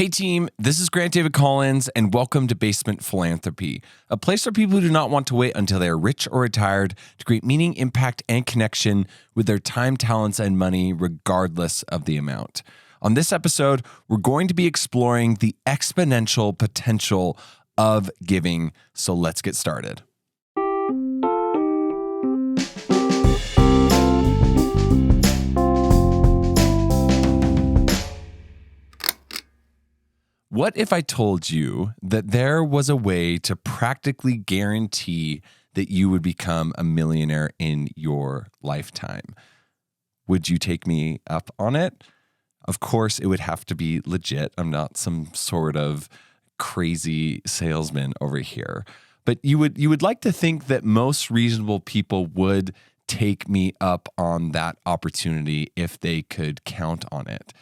Hey team, this is Grant David Collins, and welcome to Basement Philanthropy, a place for people who do not want to wait until they are rich or retired to create meaning, impact, and connection with their time, talents, and money, regardless of the amount. On this episode, we're going to be exploring the exponential potential of giving, so let's get started. What if I told you that there was a way to practically guarantee that you would become a millionaire in your lifetime? Would you take me up on it? Of course, it would have to be legit. I'm not some sort of crazy salesman over here. But you would like to think that most reasonable people would take me up on that opportunity if they could count on it.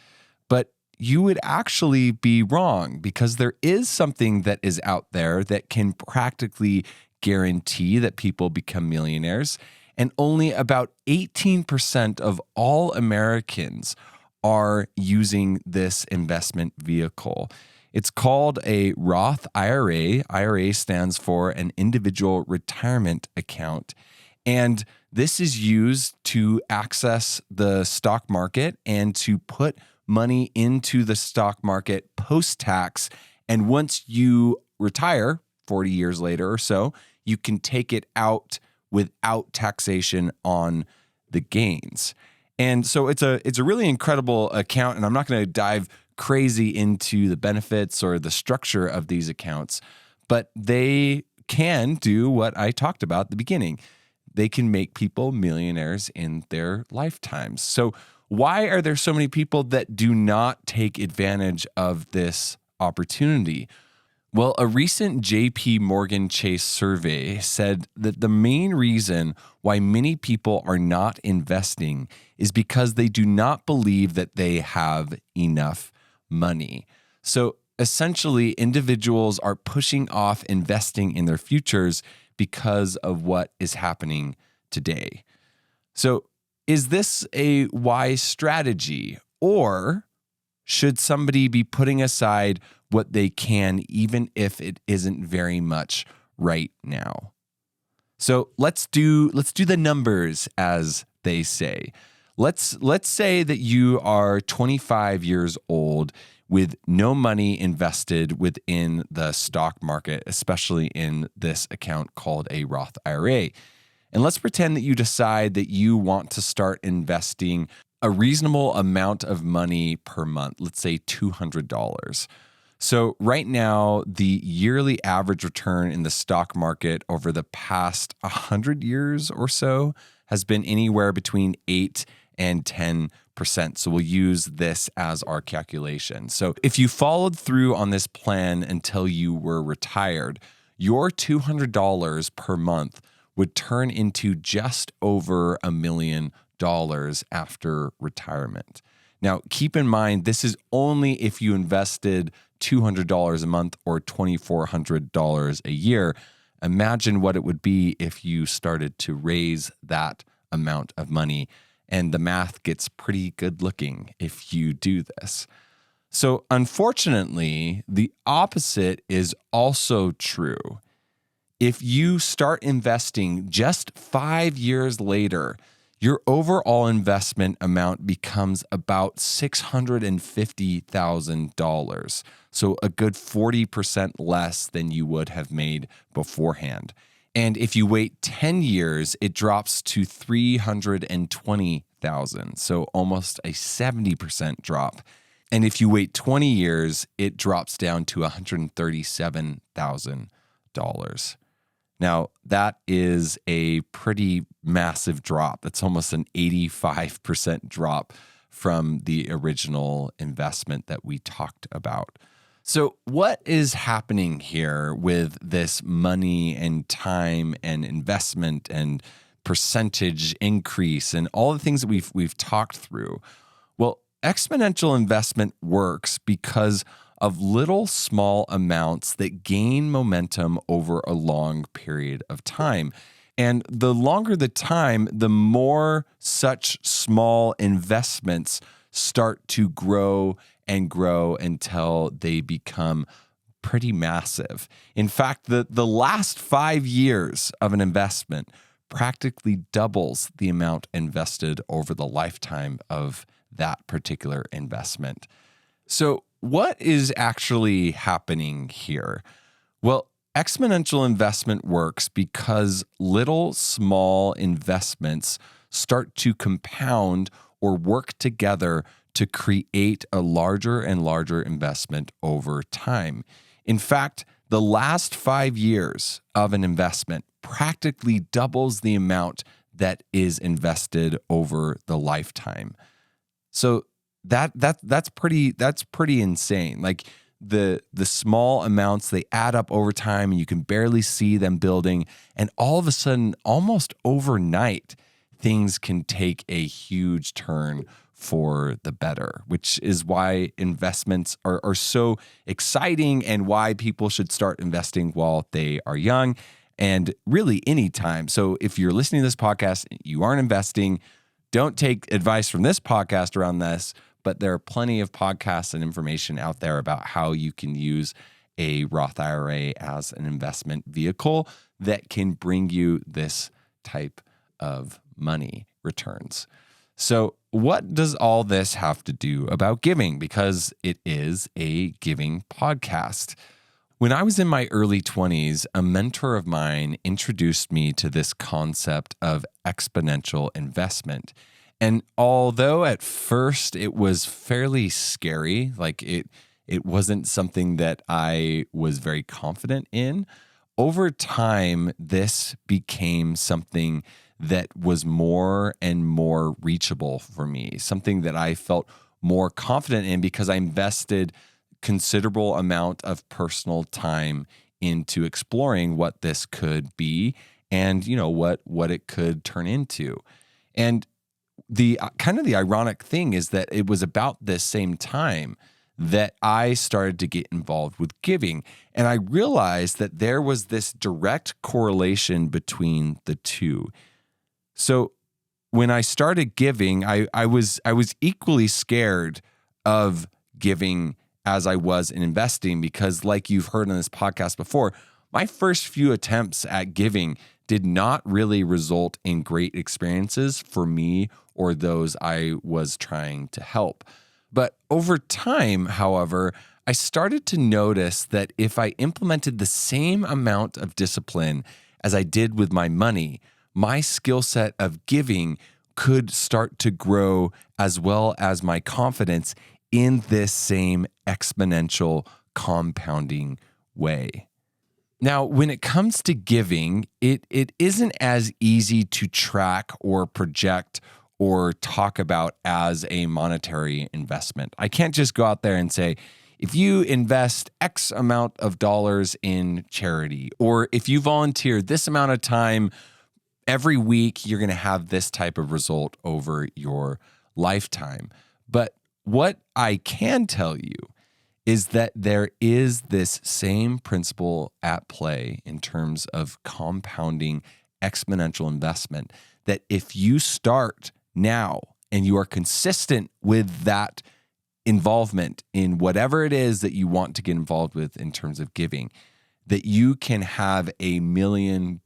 But you would actually be wrong, because there is something that is out there that can practically guarantee that people become millionaires. And only about 18% of all Americans are using this investment vehicle. It's called a Roth IRA. IRA stands for an individual retirement account. And this is used to access the stock market and to put money into the stock market post-tax. And once you retire 40 years later or so, you can take it out without taxation on the gains. And so it's a really incredible account, and I'm not going to dive crazy into the benefits or the structure of these accounts, but they can do what I talked about at the beginning. They can make people millionaires in their lifetimes. So why are there so many people that do not take advantage of this opportunity? Well, a recent JP Morgan Chase survey said that the main reason why many people are not investing is because they do not believe that they have enough money. So essentially, individuals are pushing off investing in their futures because of what is happening today. So is this a wise strategy, or should somebody be putting aside what they can, even if it isn't very much right now? So let's do the numbers, as they say. Let's say that you are 25 years old with no money invested within the stock market, especially in this account called a Roth IRA. And let's pretend that you decide that you want to start investing a reasonable amount of money per month, let's say $200. So right now, the yearly average return in the stock market over the past 100 years or so has been anywhere between 8 and 10%. So we'll use this as our calculation. So if you followed through on this plan until you were retired, your $200 per month would turn into just over $1 million after retirement. Now, keep in mind, this is only if you invested $200 a month or $2,400 a year. Imagine what it would be if you started to raise that amount of money. And the math gets pretty good looking if you do this. So unfortunately, the opposite is also true. If you start investing just 5 years later, your overall investment amount becomes about $650,000. So a good 40% less than you would have made beforehand. And if you wait 10 years, it drops to $320,000. So almost a 70% drop. And if you wait 20 years, it drops down to $137,000. Now, that is a pretty massive drop. That's almost an 85% drop from the original investment that we talked about. So what is happening here with this money and time and investment and percentage increase and all the things that we've talked through? Well, exponential investment works because of little small amounts that gain momentum over a long period of time. And the longer the time, the more such small investments start to grow and grow until they become pretty massive. In fact, the last 5 years of an investment practically doubles the amount invested over the lifetime of that particular investment. So, what is actually happening here? Well, exponential investment works because little small investments start to compound or work together to create a larger and larger investment over time. In fact, the last 5 years of an investment practically doubles the amount that is invested over the lifetime. So that's pretty insane. Like the small amounts, they add up over time and you can barely see them building, and all of a sudden, almost overnight, things can take a huge turn for the better, which is why investments are so exciting and why people should start investing while they are young and really anytime. So if you're listening to this podcast, you aren't investing, don't take advice from this podcast around this, but there are plenty of podcasts and information out there about how you can use a Roth IRA as an investment vehicle that can bring you this type of money returns. So what does all this have to do about giving? Because it is a giving podcast. When I was in my early 20s, a mentor of mine introduced me to this concept of exponential investment. And although at first it was fairly scary, like it wasn't something that I was very confident in, over time, this became something that was more and more reachable for me, something that I felt more confident in because I invested considerable amount of personal time into exploring what this could be and, what it could turn into. And the ironic thing is that it was about this same time that I started to get involved with giving. And I realized that there was this direct correlation between the two. So when I started giving, I was equally scared of giving as I was in investing because, like you've heard on this podcast before, my first few attempts at giving did not really result in great experiences for me or those I was trying to help. But over time, however, I started to notice that if I implemented the same amount of discipline as I did with my money, my skill set of giving could start to grow as well as my confidence in this same exponential compounding way. Now, when it comes to giving, it isn't as easy to track or project or talk about as a monetary investment. I can't just go out there and say, if you invest X amount of dollars in charity, or if you volunteer this amount of time every week, you're going to have this type of result over your lifetime. But what I can tell you is that there is this same principle at play in terms of compounding exponential investment, that if you start now and you are consistent with that involvement in whatever it is that you want to get involved with in terms of giving, that you can have $1 million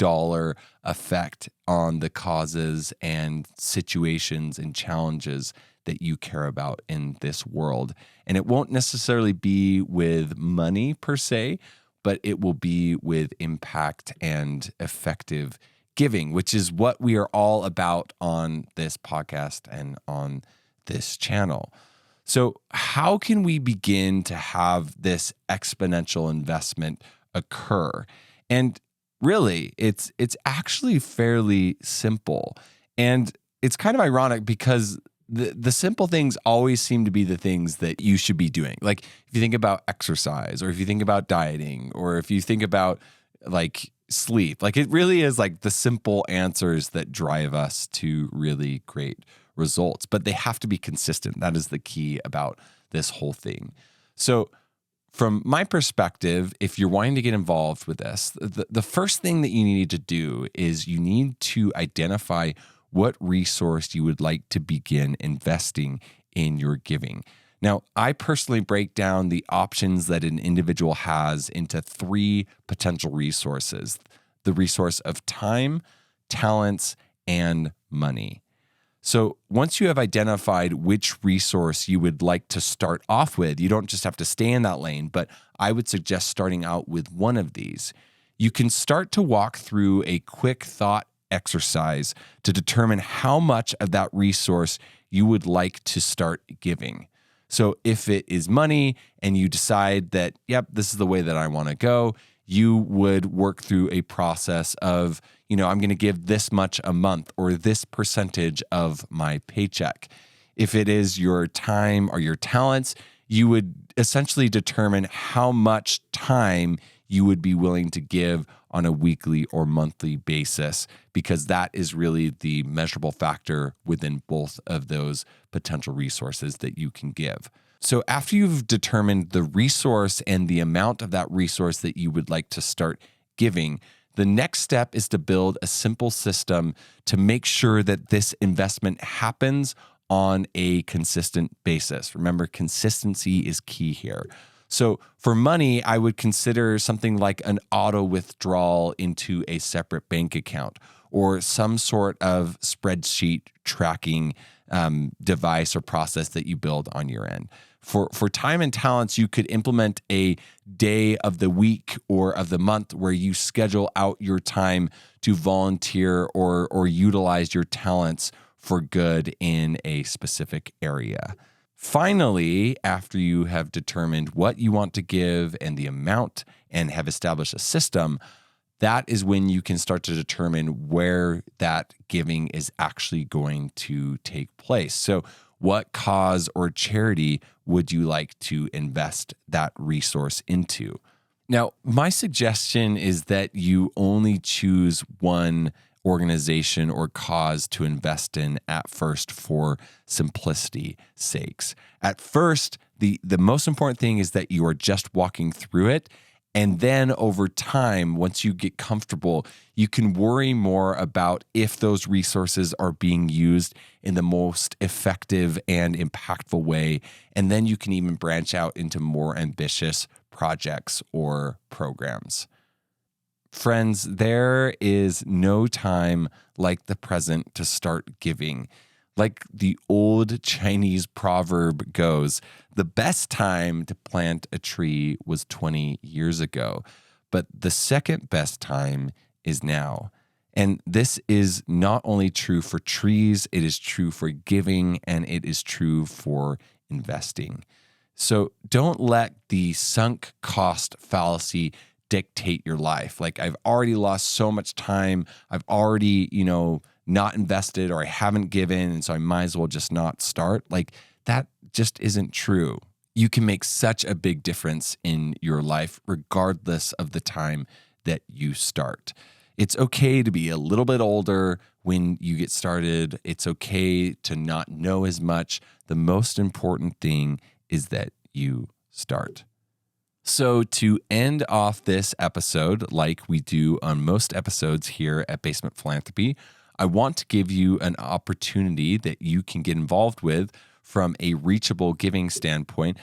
effect on the causes and situations and challenges that you care about in this world. And it won't necessarily be with money per se, but it will be with impact and effective giving, which is what we are all about on this podcast and on this channel. So how can we begin to have this exponential investment occur? And really, it's actually fairly simple. And it's kind of ironic because the simple things always seem to be the things that you should be doing. Like if you think about exercise, or if you think about dieting, or if you think about like sleep, like it really is like the simple answers that drive us to really great results, but they have to be consistent. That is the key about this whole thing. So from my perspective, if you're wanting to get involved with this, the first thing that you need to do is you need to identify what resource you would like to begin investing in your giving. Now, I personally break down the options that an individual has into 3 potential resources: the resource of time, talents, and money. So once you have identified which resource you would like to start off with, you don't just have to stay in that lane, but I would suggest starting out with one of these. You can start to walk through a quick thought exercise to determine how much of that resource you would like to start giving. So if it is money and you decide that, yep, this is the way that I want to go, you would work through a process of, I'm going to give this much a month or this percentage of my paycheck. If it is your time or your talents, you would essentially determine how much time you would be willing to give on a weekly or monthly basis, because that is really the measurable factor within both of those potential resources that you can give. So after you've determined the resource and the amount of that resource that you would like to start giving, the next step is to build a simple system to make sure that this investment happens on a consistent basis. Remember, consistency is key here. So for money, I would consider something like an auto withdrawal into a separate bank account or some sort of spreadsheet tracking device or process that you build on your end. For time and talents, you could implement a day of the week or of the month where you schedule out your time to volunteer or utilize your talents for good in a specific area. Finally, after you have determined what you want to give and the amount and have established a system, that is when you can start to determine where that giving is actually going to take place. So what cause or charity would you like to invest that resource into? Now, my suggestion is that you only choose one organization or cause to invest in at first for simplicity sakes. At first, the most important thing is that you are just walking through it. And then over time, once you get comfortable, you can worry more about if those resources are being used in the most effective and impactful way. And then you can even branch out into more ambitious projects or programs. Friends, there is no time like the present to start giving. Like the old Chinese proverb goes, the best time to plant a tree was 20 years ago, but the second best time is now. And this is not only true for trees, it is true for giving, and it is true for investing. So don't let the sunk cost fallacy dictate your life. Like, I've already lost so much time. I've already, not invested, or I haven't given, and so I might as well just not start. Like, that just isn't true. You can make such a big difference in your life regardless of the time that you start. It's okay to be a little bit older when you get started. It's okay to not know as much. The most important thing is that you start. So to end off this episode, like we do on most episodes here at Basement Philanthropy, I want to give you an opportunity that you can get involved with from a reachable giving standpoint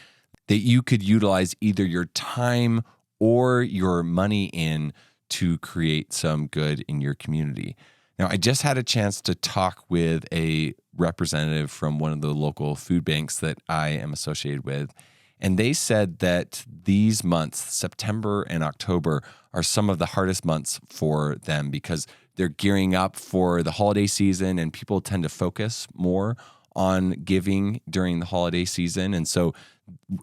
that you could utilize either your time or your money in to create some good in your community. Now, I just had a chance to talk with a representative from one of the local food banks that I am associated with. And they said that these months, September and October, are some of the hardest months for them because they're gearing up for the holiday season, and people tend to focus more on giving during the holiday season. And so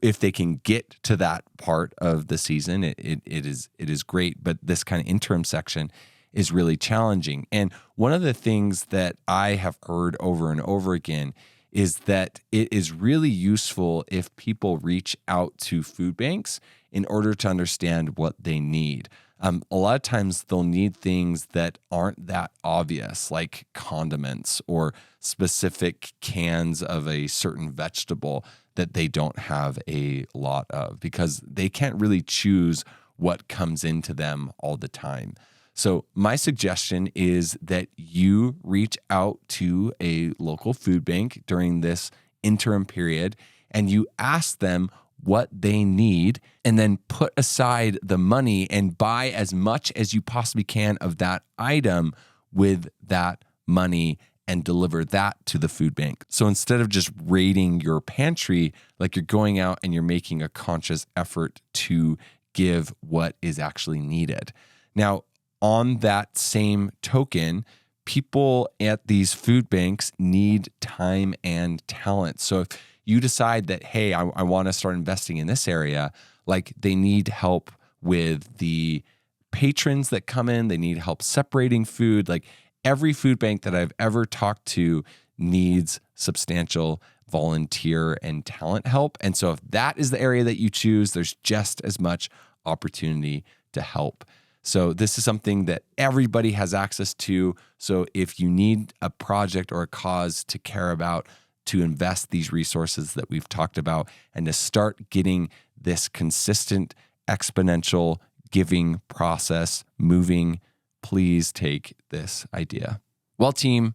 if they can get to that part of the season, it is great. But this kind of interim section is really challenging. And one of the things that I have heard over and over again is that it is really useful if people reach out to food banks in order to understand what they need. A lot of times they'll need things that aren't that obvious, like condiments or specific cans of a certain vegetable that they don't have a lot of because they can't really choose what comes into them all the time. So my suggestion is that you reach out to a local food bank during this interim period and you ask them what they need, and then put aside the money and buy as much as you possibly can of that item with that money and deliver that to the food bank. So instead of just raiding your pantry, like you're going out and you're making a conscious effort to give what is actually needed. Now, on that same token, people at these food banks need time and talent. So if you decide that, hey, I want to start investing in this area, like they need help with the patrons that come in, they need help separating food. Like every food bank that I've ever talked to needs substantial volunteer and talent help. And so if that is the area that you choose, there's just as much opportunity to help. So this is something that everybody has access to. So if you need a project or a cause to care about, to invest these resources that we've talked about and to start getting this consistent exponential giving process moving, please take this idea. Well, team,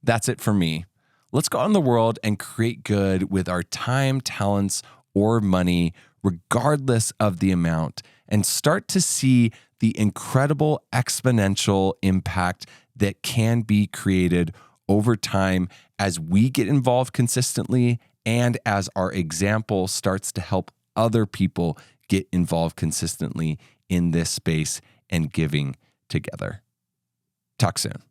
that's it for me. Let's go out in the world and create good with our time, talents, or money, regardless of the amount, and start to see the incredible exponential impact that can be created over time as we get involved consistently and as our example starts to help other people get involved consistently in this space and giving together. Talk soon.